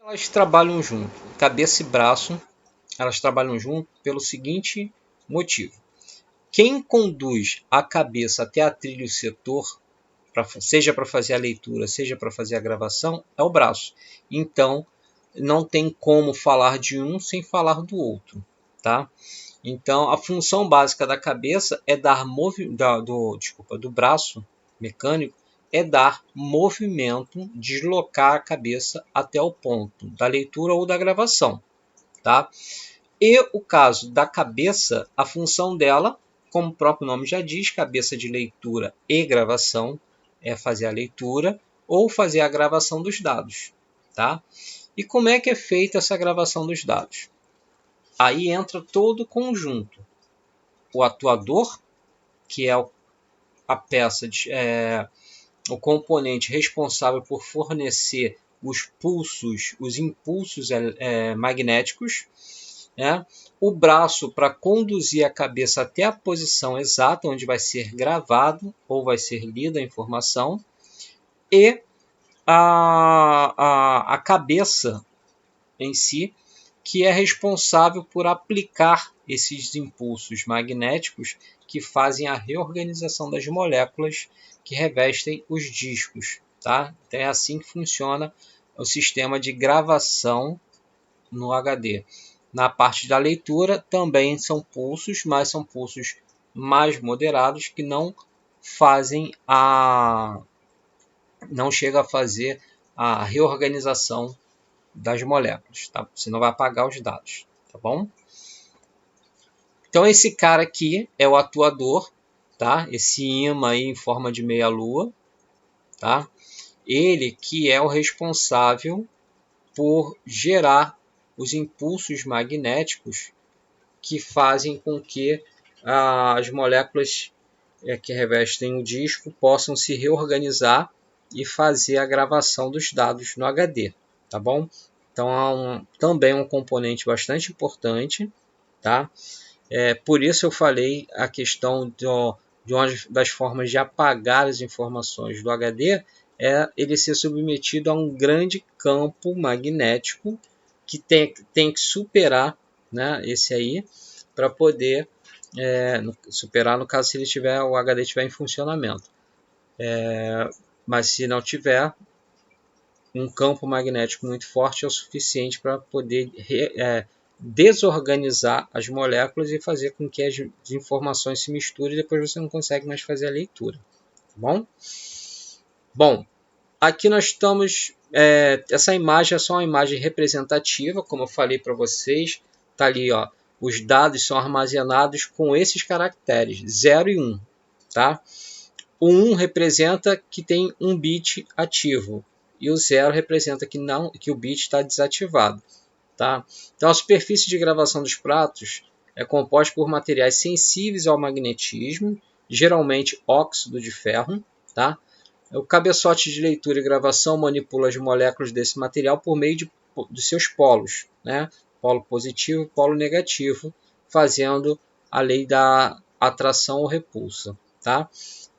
Elas trabalham junto, cabeça e braço, elas trabalham junto pelo seguinte motivo. Quem conduz a cabeça até a trilha e o setor, seja para fazer a leitura, seja para fazer a gravação, é o braço. Então, não tem como falar de um sem falar do outro, tá? Então, a função básica da cabeça é dar do braço mecânico é dar movimento, deslocar a cabeça até o ponto da leitura ou da gravação, tá? E o caso da cabeça, a função dela, como o próprio nome já diz, cabeça de leitura e gravação, é fazer a leitura ou fazer a gravação dos dados, tá? E como é que é feita essa gravação dos dados? Aí entra todo o conjunto. O atuador, que é a peça, o componente responsável por fornecer os pulsos, os impulsos magnéticos, né? O braço para conduzir a cabeça até a posição exata onde vai ser gravado ou vai ser lida a informação, e a cabeça em si, que é responsável por aplicar esses impulsos magnéticos que fazem a reorganização das moléculas que revestem os discos. Tá? Então é assim que funciona o sistema de gravação no HD. Na parte da leitura também são pulsos, mas são pulsos mais moderados que não chega a fazer a reorganização das moléculas, tá? Você não vai apagar os dados, tá bom? Então esse cara aqui é o atuador, tá? Esse ímã aí em forma de meia-lua, tá? Ele que é o responsável por gerar os impulsos magnéticos que fazem com que as moléculas que revestem o disco possam se reorganizar e fazer a gravação dos dados no HD, tá bom? Então também um componente bastante importante, tá? Por isso eu falei a questão de uma das formas de apagar as informações do HD é ele ser submetido a um grande campo magnético que tem que superar, né, esse aí, para poder superar, no caso, se o HD estiver em funcionamento. Mas se não tiver, um campo magnético muito forte é o suficiente para poder desorganizar as moléculas e fazer com que as informações se misturem e depois você não consegue mais fazer a leitura. Tá bom? Bom, aqui nós estamos... essa imagem é só uma imagem representativa, como eu falei para vocês. Está ali, ó, os dados são armazenados com esses caracteres, 0 e 1. Tá? O 1 representa que tem um bit ativo e o 0 representa que o bit está desativado. Tá? Então a superfície de gravação dos pratos é composta por materiais sensíveis ao magnetismo, geralmente óxido de ferro. Tá? O cabeçote de leitura e gravação manipula as moléculas desse material por meio de seus polos, né? Polo positivo e polo negativo, fazendo a lei da atração ou repulsa. Tá?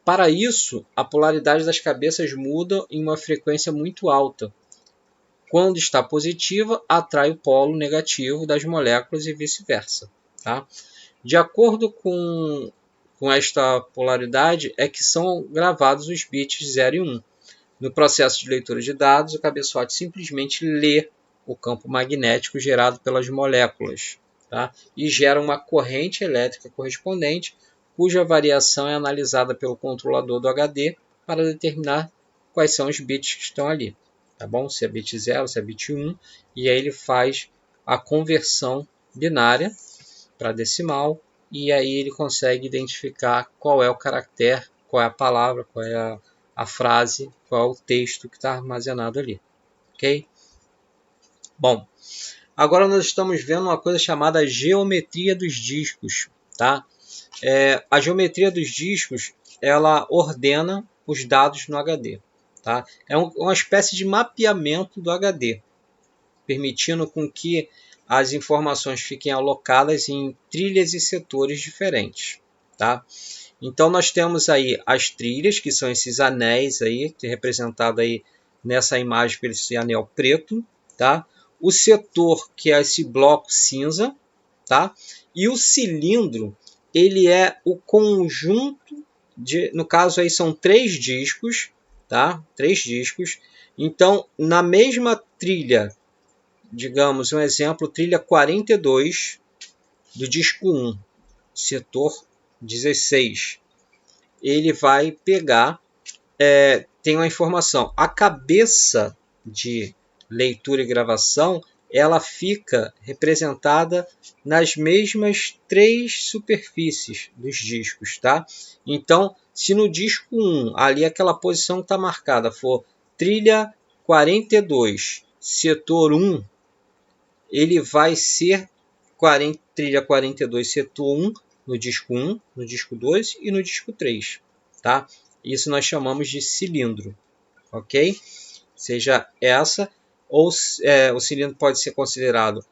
Para isso, a polaridade das cabeças muda em uma frequência muito alta. Quando está positiva, atrai o polo negativo das moléculas e vice-versa. Tá? De acordo com esta polaridade, é que são gravados os bits 0 e 1. No processo de leitura de dados, o cabeçote simplesmente lê o campo magnético gerado pelas moléculas, tá? E gera uma corrente elétrica correspondente, cuja variação é analisada pelo controlador do HD para determinar quais são os bits que estão ali. Tá bom? Se é bit 0, se é bit 1, e aí ele faz a conversão binária para decimal, e aí ele consegue identificar qual é o caractere, qual é a palavra, qual é a frase, qual é o texto que está armazenado ali. Ok? Bom, agora nós estamos vendo uma coisa chamada geometria dos discos. Tá? A geometria dos discos ela ordena os dados no HD. Tá? É uma espécie de mapeamento do HD, permitindo com que as informações fiquem alocadas em trilhas e setores diferentes. Tá? Então nós temos aí as trilhas, que são esses anéis aí, representado aí nessa imagem por esse anel preto. Tá? o setor, que é esse bloco cinza, tá? E o cilindro, ele é o conjunto de, no caso aí são 3 discos, tá? 3 discos. Então, na mesma trilha, digamos, um exemplo, trilha 42 do disco 1, setor 16, ele vai pegar, tem uma informação, a cabeça de leitura e gravação, ela fica representada nas mesmas 3 superfícies dos discos, tá? Então, se no disco 1, ali aquela posição que está marcada for trilha 42, setor 1, ele vai ser trilha 42, setor 1, no disco 1, no disco 2 e no disco 3, tá? Isso nós chamamos de cilindro, ok? Seja essa, ou o cilindro pode ser considerado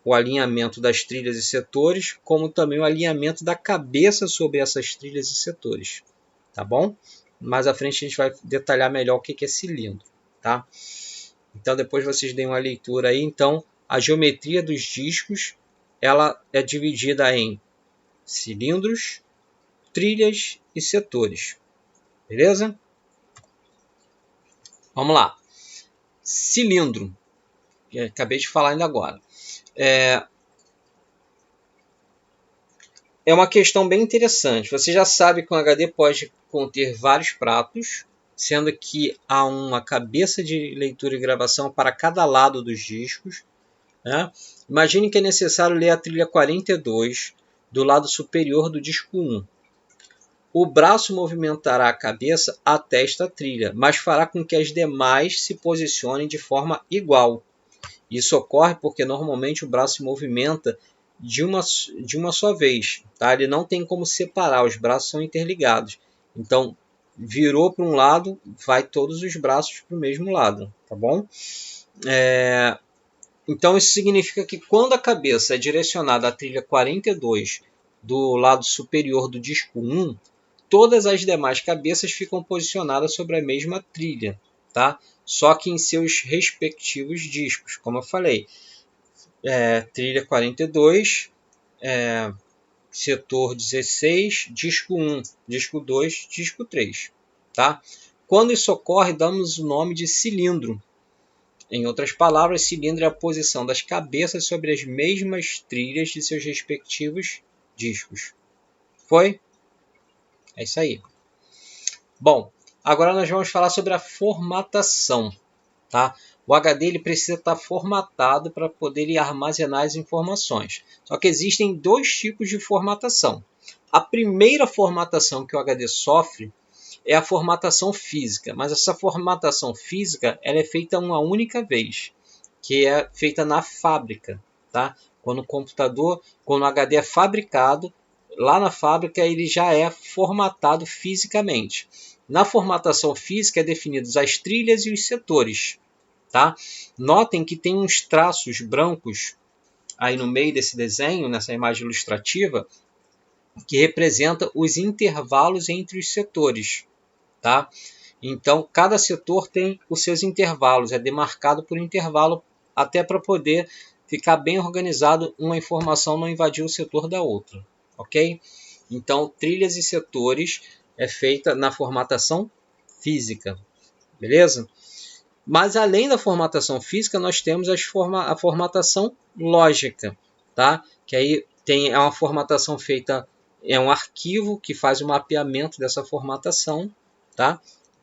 o alinhamento das trilhas e setores, como também o alinhamento da cabeça sobre essas trilhas e setores, tá bom? Mais à frente a gente vai detalhar melhor o que é cilindro, tá? Então depois vocês deem uma leitura aí. Então a geometria dos discos, ela é dividida em cilindros, trilhas e setores, beleza? Vamos lá. Cilindro, que acabei de falar ainda agora. É uma questão bem interessante. Você já sabe que um HD pode conter vários pratos, sendo que há uma cabeça de leitura e gravação para cada lado dos discos, né? Imagine que é necessário ler a trilha 42 do lado superior do disco 1. O braço movimentará a cabeça até esta trilha, mas fará com que as demais se posicionem de forma igual. Isso ocorre porque normalmente o braço se movimenta de uma só vez, tá? Ele não tem como separar, os braços são interligados. Então, virou para um lado, vai todos os braços para o mesmo lado, tá bom? Então, isso significa que quando a cabeça é direcionada à trilha 42 do lado superior do disco 1, todas as demais cabeças ficam posicionadas sobre a mesma trilha, tá? Só que em seus respectivos discos, como eu falei. Trilha 42, setor 16, disco 1, disco 2, disco 3. Tá? Quando isso ocorre, damos o nome de cilindro. Em outras palavras, cilindro é a posição das cabeças sobre as mesmas trilhas de seus respectivos discos. Foi? É isso aí. Bom, agora nós vamos falar sobre a formatação. Tá? O HD ele precisa estar formatado para poder armazenar as informações. Só que existem 2 tipos de formatação. A primeira formatação que o HD sofre é a formatação física, mas essa formatação física ela é feita uma única vez, que é feita na fábrica. Tá? Quando o HD é fabricado, lá na fábrica ele já é formatado fisicamente. Na formatação física é definidos as trilhas e os setores. Tá? Notem que tem uns traços brancos aí no meio desse desenho, nessa imagem ilustrativa, que representa os intervalos entre os setores. Tá? Então, cada setor tem os seus intervalos, é demarcado por intervalo, até para poder ficar bem organizado, uma informação não invadir o setor da outra. Ok? Então, trilhas e setores é feita na formatação física. Beleza? Mas além da formatação física, nós temos a formatação lógica, tá? Que aí é uma formatação feita, é um arquivo que faz o mapeamento dessa formatação, tá?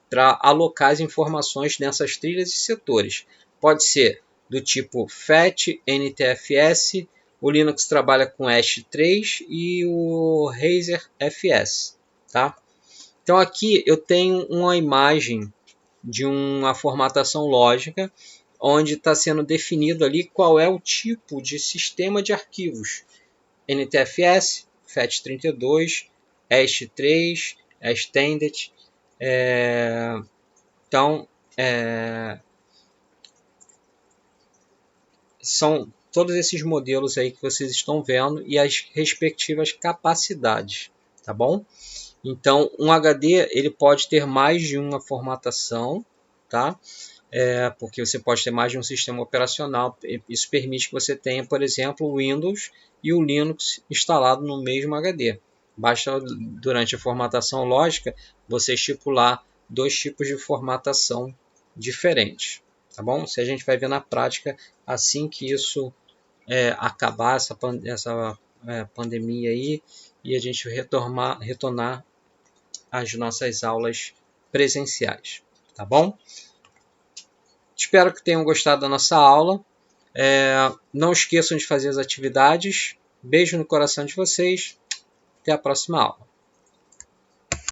Para alocar as informações nessas trilhas e setores. Pode ser do tipo FAT, NTFS, o Linux trabalha com hash3 e o Razer FS, tá? Então aqui eu tenho uma imagem de uma formatação lógica, onde está sendo definido ali qual é o tipo de sistema de arquivos. NTFS, FAT32, hash3, extended. Então, são todos esses modelos aí que vocês estão vendo e as respectivas capacidades, tá bom? Então, um HD ele pode ter mais de uma formatação, tá? porque você pode ter mais de um sistema operacional. Isso permite que você tenha, por exemplo, o Windows e o Linux instalado no mesmo HD. Basta, durante a formatação lógica, você estipular 2 tipos de formatação diferentes. Tá bom? Se a gente vai ver na prática, assim que isso acabar, essa pandemia aí, e a gente retornar às nossas aulas presenciais. Tá bom? Espero que tenham gostado da nossa aula. Não esqueçam de fazer as atividades. Beijo no coração de vocês. Até a próxima aula.